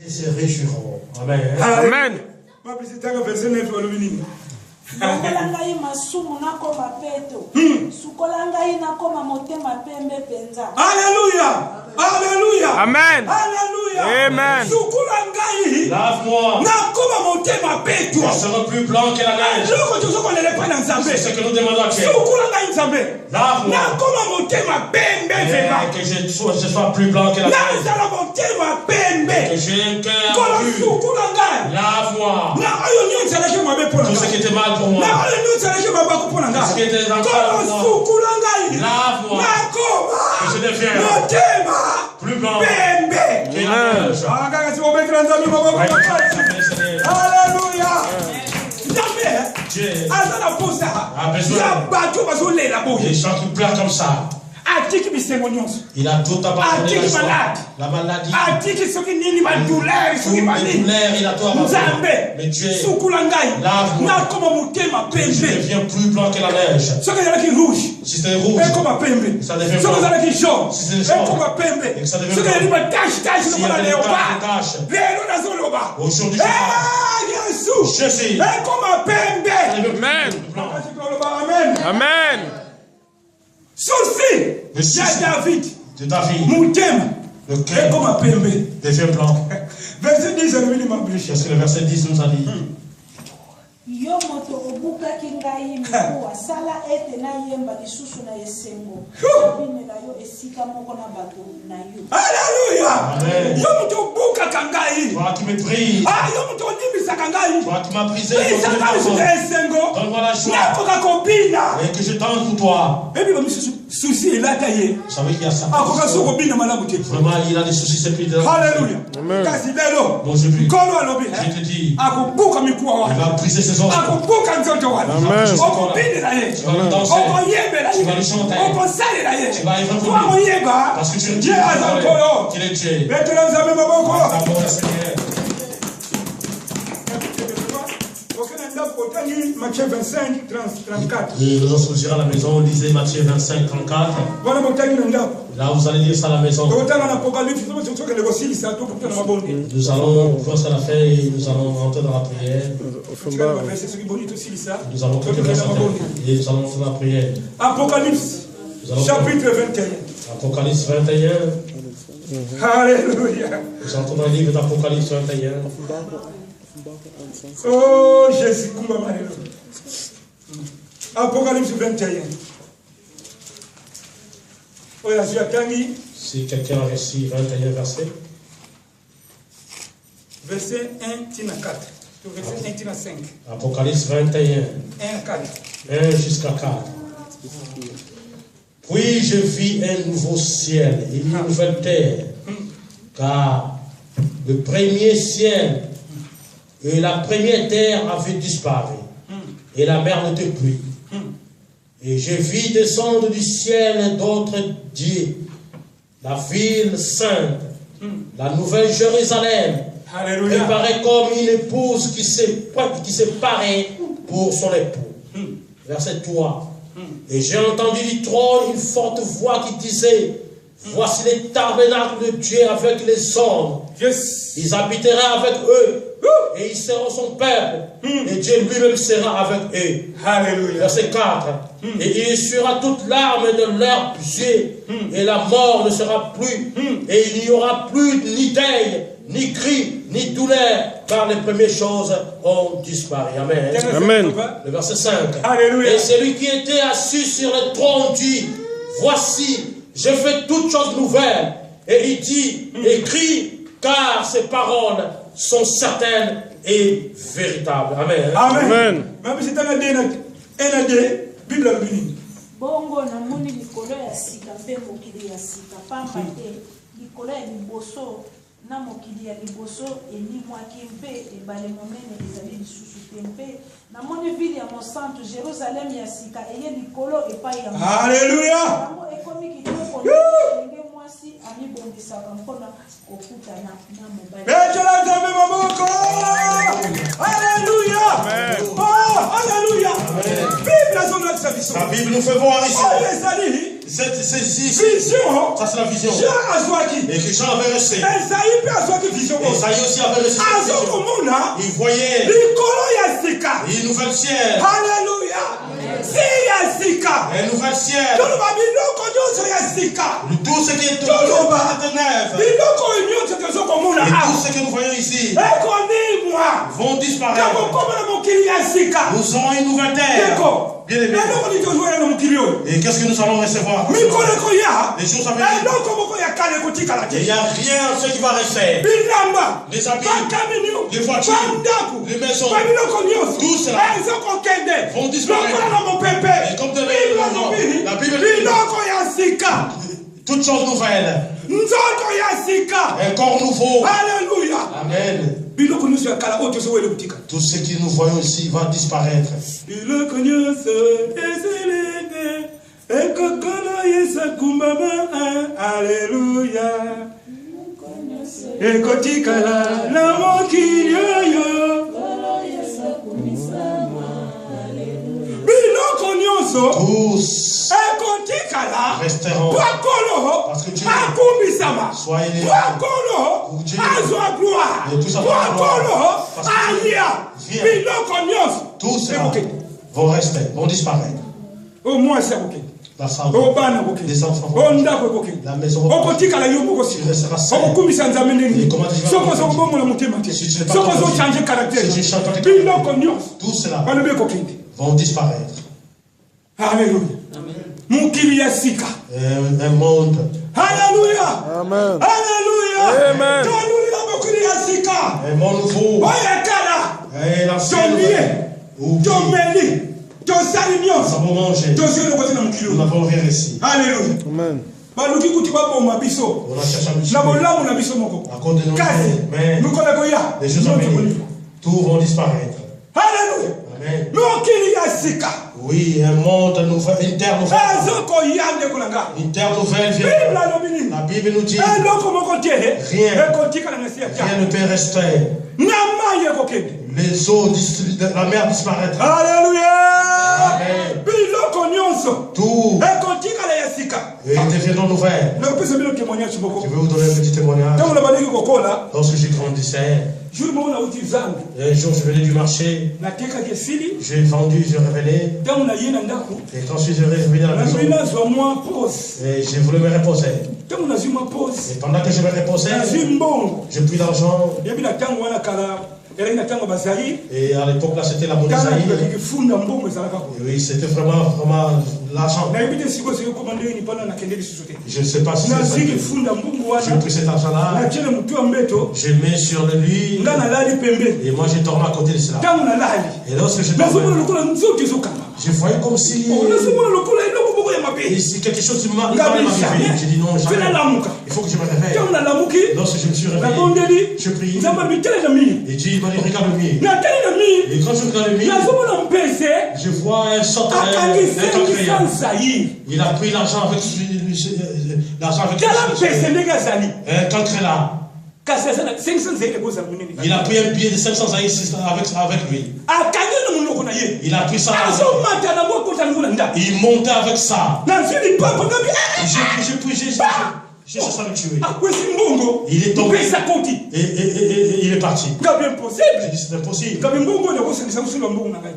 Et se réjouiront. Amen. Amen. Alléluia. Alléluia. Amen. Alléluia. Amen. Lave-moi. Je serai plus blanc que la neige. C'est ce que nous demandons à Dieu. Lave-moi. Que je sois plus blanc que la neige. Que j'ai un cœur pur. Lave-moi. Tout ce qui était mal pour moi. Tout ce qui était dans le cœur pour moi. Lave-moi. Que je devienne plus blanc que la neige. Alléluia. Dieu a besoin des gens qui pleurent comme ça. Il a tout abandonné, la maladie, toutes les douleurs, il a tout abandonné. Mais Dieu, lave-moi, que je deviens plus blanc que la neige. Si c'était rouge, ça devient blanc. Si c'était jaune, ça devient blanc. S'il y a des taches, aujourd'hui, je suis. Amen. Amen. Souci de David. De David. Le cœur devient blanc. Verset 10, parce que le verset 10 nous a dit. Alléluia. Toi qui me brises. Toi qui m'as brisé. Donne-moi la joie. Et que je danse pour toi. Souci est là taillé. Vous savez qu'il y a ça. Vraiment, il a des soucis, c'est plus de. Alléluia. Donc je te dis. Il va briser ses os. Tu vas le danser. Tu vas le chanter. Tu vas évanouir. Parce que tu es Dieu. Qu'il est Dieu. Matthieu 25, 34. Lorsque vous irez à la maison, lisez Matthieu 25, 34. Là, vous allez lire ça à la maison. Nous allons voir ça à la fin et nous allons rentrer dans la prière. Nous allons tout faire ça et nous allons faire la prière. Apocalypse, chapitre 21. Apocalypse 21. Alléluia. Nous entrons dans le livre d'Apocalypse 21. Oh Jésus, Apocalypse 21. Si quelqu'un a reçu 21 versets. Verset 1 tina 4. Verset 1 tina 5. Apocalypse 21. 1 jusqu'à 4. Puis je vis un nouveau ciel et une nouvelle terre, car le premier ciel et la première terre avaient disparu, et la mer n'était plus. Et je vis descendre du ciel d'autres dieux, la ville sainte, la nouvelle Jérusalem, préparée comme une épouse qui s'est parée pour son époux. Verset 3. Et j'ai entendu du trône une forte voix qui disait: voici les tabernacles de Dieu avec les hommes. Ils habiteraient avec eux. Et ils seront son peuple. Et Dieu lui-même sera avec eux. Alléluia. Verset 4. Et il essuiera toute larme de leurs yeux. Et la mort ne sera plus. Et il n'y aura plus ni deuil, ni cri, ni douleur, car les premières choses ont disparu. Amen. Amen. Le verset 5. Alléluia. Et celui qui était assis sur le trône dit: voici, je fais toutes choses nouvelles. Et il dit: écris, car ces paroles sont certaines et véritables. Amen. Amen. Même si tu as un Bible à l'unique. Bongo na moni likolo ya sika mpe mokili ya sika pamba te likolo ya liboso na mokili ya liboso elimwaki mpe ebale monene ezali lisusu te mpe na moni ville ya mosantu Jérusalem ya sika eye likolo epai ya Alléluia. yango ekomi kitoko ndenge mwasi amibongisaka mpona kokutana na mobali. Alléluia. Oh, alléluia. La Bible nous fait voir ici. Vision. Ça c'est la vision. Jean azwaki. Et que Jean avait reçu. Esaïe pe azwaki vision. Esaïe aussi avait reçu cette vision. Azokomona. Il voyait Likolo ya sika. une nouvelle ciel. Alléluia. Si ya sika. Un nouvel ciel. Toloba biloko nyonso ya sika. Tout ce qui est de neuf. Biloko nyonso tozokomona. Et tout ce que nous voyons ici Ekonimwa. vont disparaître. Kabokomona mokili ya sika. Nous aurons une nouvelle terre. Bien aimé. Et qu'est-ce que nous allons recevoir? Les choses à venir. Il n'y a rien ce qui va rester. Les habits, les voitures, les maisons, tout cela vont disparaître. Et comme de la Bible dit, toutes choses nouvelles. Un corps nouveau. Alléluia. Amen. Tout ce que nous voyons ici va disparaître. Alléluia. Ekotikala na mokili oyo. Biloko nyonso tous resteront parce que Dieu soyez tous cela vont rester, vont disparaître. Au moins c'est ok. La femme, les enfants, la maison, tu resteras seul. Et comment tu vas si tu n'es pas tout cela vont disparaître. Alléluia. Un monde. Alléluia. Amen. Alléluia. Amen. Un monde nouveau. Et la nous avons mangé. Nous n'avons rien ici. Alléluia. Amen. On a cherché à à cause de nos mais les choses à venir, tout vont disparaître. Alléluia. Amen. Oui, un monde nouvel, une terre nouvelle. Une terre nouvelle vient. La Bible nous dit rien ne peut rester. Les eaux, la mer disparaîtra. Alléluia. Amen. Tout deviendra nouvelle. Je vais vous donner un petit témoignage. Lorsque j'ai grandissais, un jour je venais du marché, j'ai vendu, j'ai révélé. Et quand je suis revenu à la maison, et j'ai voulu me reposer. Et pendant que je me reposais, j'ai pris l'argent. Et à l'époque là c'était la monnaie Zaïre. Oui, c'était vraiment l'argent. Je ne sais pas si c'est j'ai pris cet argent là, je mets sur le lit et moi j'ai dormi à côté de cela. Et lorsque je dormais, je voyais comme si quelque chose qui m'a arrivé. J'ai dit non, jamais. Il faut que je me réveille. Lorsque je me suis réveillé, je prie. Et Dieu m'a dit regarde le mur. Et quand je regarde le mur, je vois un sort il a pris l'argent avec un cancre là. Il a pris un billet de 500 avec lui. Il a pris ça. Il montait avec ça. J'ai cherché à le tuer. Il est tombé. Et il est parti. J'ai dit c'est impossible.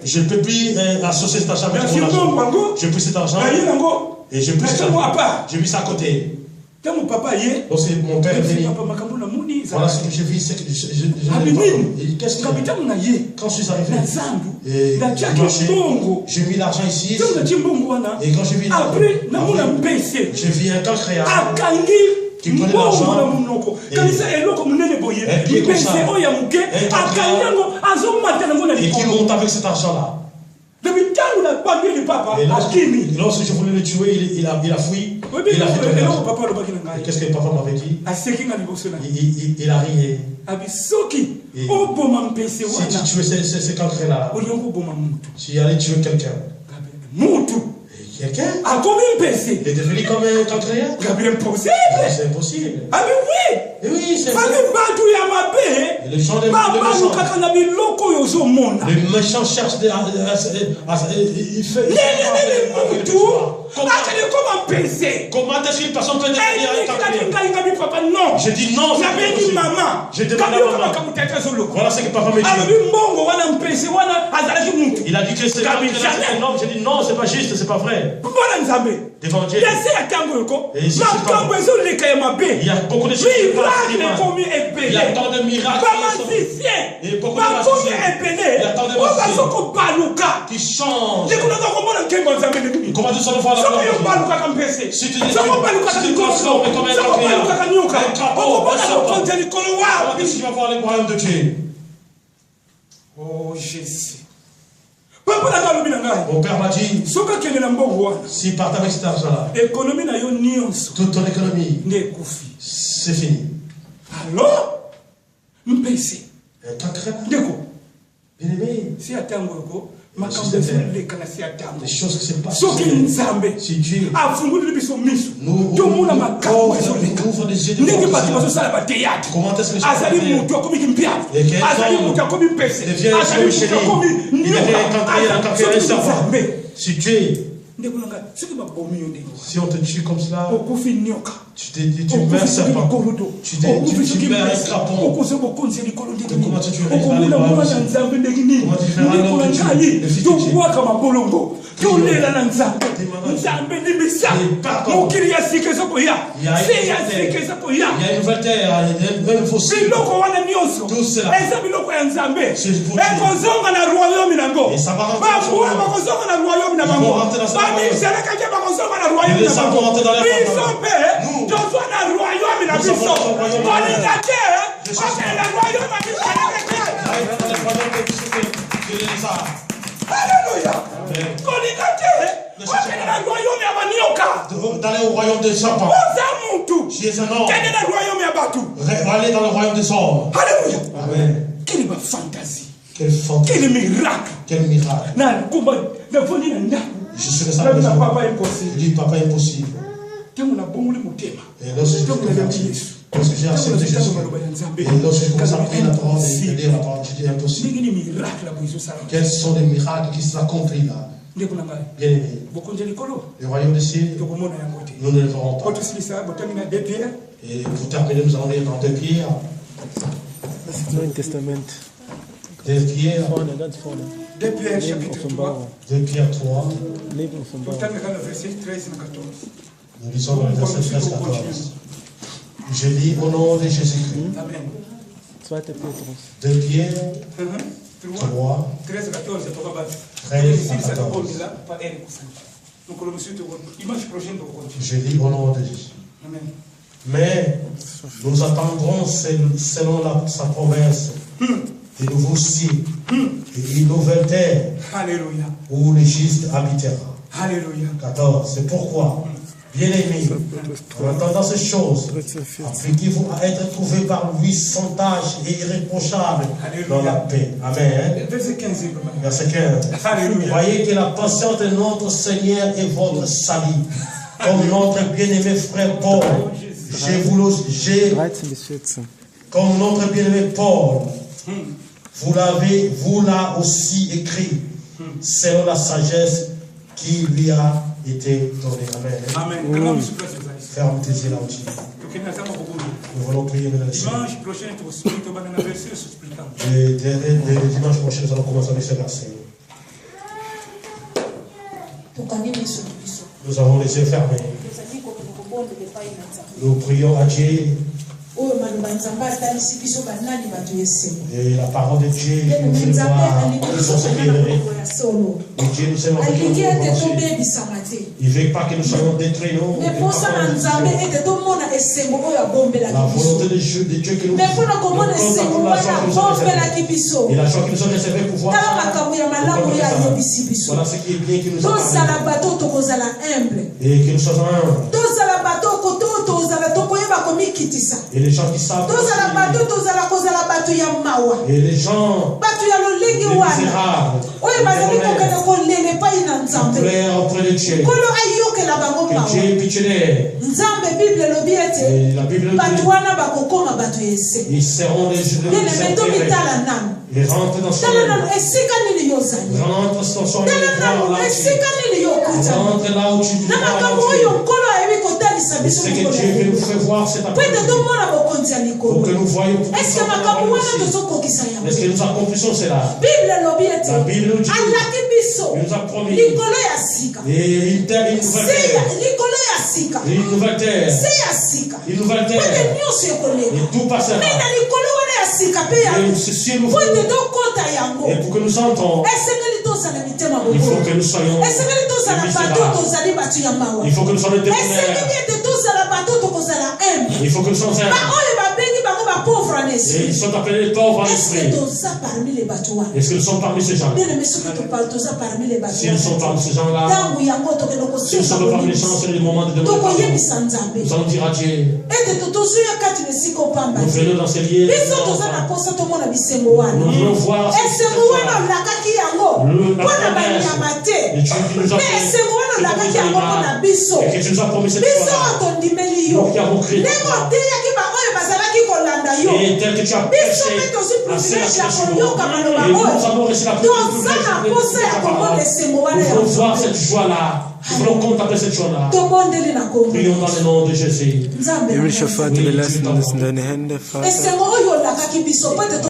Je ne peux plus associer cet argent avec mon argent. J'ai pris cet argent et j'ai mis ça à côté. Donc c'est mon père est venu. Voilà ce que j'ai vu. Qu'est-ce que quand je suis arrivé, j'ai mis l'argent ici. Et quand j'ai vu j'ai vu un cancre qui prenait l'argent et qui monte avec cet argent là. Et lorsque je voulais le tuer, il a fui. Il a fait tomber l'argent. Qu'est-ce que papa m'avait dit? Il a rié. Si tu tuais ces cancres là, tu allais tuer quelqu'un. Quelqu'un est devenu comme un cancréen. C'est impossible. Ah mais oui. Oui, c'est vrai. Et les gens des méchants. Les méchants cherchent il fait. Comment est-ce qu'une personne peut devenir un calculateur? J'ai dit non. J'ai demandé à maman. Voilà ce que papa me dit. Il a dit que c'est un homme. J'ai dit non, c'est pas juste, c'est pas vrai. Devant Dieu. Et ici, il y a beaucoup de choses qui passent. Il y a tant de miracles. Et beaucoup de magiciens. Il y a tant de magiciens qui changent. Comment tu sors voir la gloire? Si tu transformes comme un calculateur, un crapaud, un serpent, comment est-ce qu'il va voir le royaume de Dieu? Oh Jésus. Mon père m'a dit, si part avec cet argent-là, toute ton économie, c'est fini. Alors, Bien aimé, les choses qui se passent. Si Dieu nous ouvre les yeux de comment est-ce que les choses si Dieu, si on te tue comme cela, tu meurs serpent, tu meurs un crapaud. Comment tu feras les rois? Comment tu feras l'homme de Dieu, le fils de Dieu? Il y a une nouvelle terre, il y a une nouvelle fossile. Tout cela, c'est pour Dieu. Et ça va rentrer dans son royaume. Ils vont rentrer dans son royaume. Ils les savent rentrer dans leur royaume. Alléluia. D'aller au royaume des serpents. Si c'est un homme, aller dans le royaume des hommes. Alléluia. Amen. Quelle fantaisie. Quelle fantaisie. Quel miracle. Quel miracle. Je suis resté à la maison. Je dis, papa, impossible. Et lorsque j'ai accepté Jésus, et lorsque j'ai commencé à prier la parole et à lire la parole, j'ai dit impossible. Quels sont les miracles qui s'accomplissent là? Bien aimé, le royaume des cieux, nous ne le verrons pas. Et pour terminer, nous allons lire dans 2 Pierre. Neuen Testament. 2 Pierre. Vorne, ganz vorne. 2 Pierre chapitre 3. 2 Pierre 3. Leben Offenbarung. Nous lisons dans le verset 13-14. Je lis au nom de Jésus-Christ. Amen. 2. Petrus. 2 Pierre 3. 13 à 14. 13 à 14. Je lis au nom de Jésus. Amen. Mais nous attendrons selon sa promesse de nouveaux cieux et une nouvelle terre. Alléluia. Où le juste habitera. Alléluia. 14. C'est pourquoi, bien aimés, en attendant ces choses, appliquez-vous à être trouvés par lui sans tâche et irréprochable dans la paix. Amen. Verset 15. Verset 15. Alléluia. Voyez que la patience de notre Seigneur est votre salut. Comme notre bien-aimé frère Paul, comme notre bien-aimé Paul, vous l'a aussi écrit, selon la sagesse qui lui a été donnée. Amen. Amen. Ferme tes yeux là-dessus. Nous voulons prier maintenant. Dimanche prochain, tu vas un verset expliquant. Et dimanche prochain, nous allons commencer avec ce verset. Nous avons les yeux fermés. Nous prions à Dieu. Et la parole de Dieu nous fait voir qu'ils sont éclairés. Et Dieu nous aime avec nous. Il ne veut pas que nous soyons détruits. La volonté de Dieu que nous et la joie qui nous a réservée pour voir. Voilà ce qui est bien que nous avons. Et que nous soyons humbles. Et les gens qui savent. Et les gens misérables. Pleure auprès de Dieu. Que Dieu ait pitié d'elle. Et la Bible dit ils seront les juges. Ils rentrent dans son rentre dans son rentre là où tu dois. C'est que Dieu veut nous faire voir cet après-midi. Pour que nous voyons. Est-ce que nous accomplissons cela? La Bible nous dit il nous a promis et une terre, une nouvelle terre. Une nouvelle terre. Une nouvelle terre. Et tout passera. Et ceci est nouveau. Et pour que nous entrons, il faut que nous soyons il faut que nous soyons témoignaires. Il faut que nous soyons et ils sont appelés les pauvres en esprit. Est-ce que nous sommes parmi ces gens? Si nous sommes parmi ces gens-là, si nous sommes parmi les gens, c'est le moment de demander pardon. Nous allons dire à Dieu. Nous venons dans ces lieux. Nous voulons voir ce qui et que tu nous as promis cette fois-là. Nous qui avons créé et tel que tu as prêché à cela, et nous avons reçu la nous voulons voir cette joie-là. Nous voulons contempler cette joie-là. Prions dans le nom de Jésus. Wir wünschen, Vater, wir lassen das in deine Hände, Vater.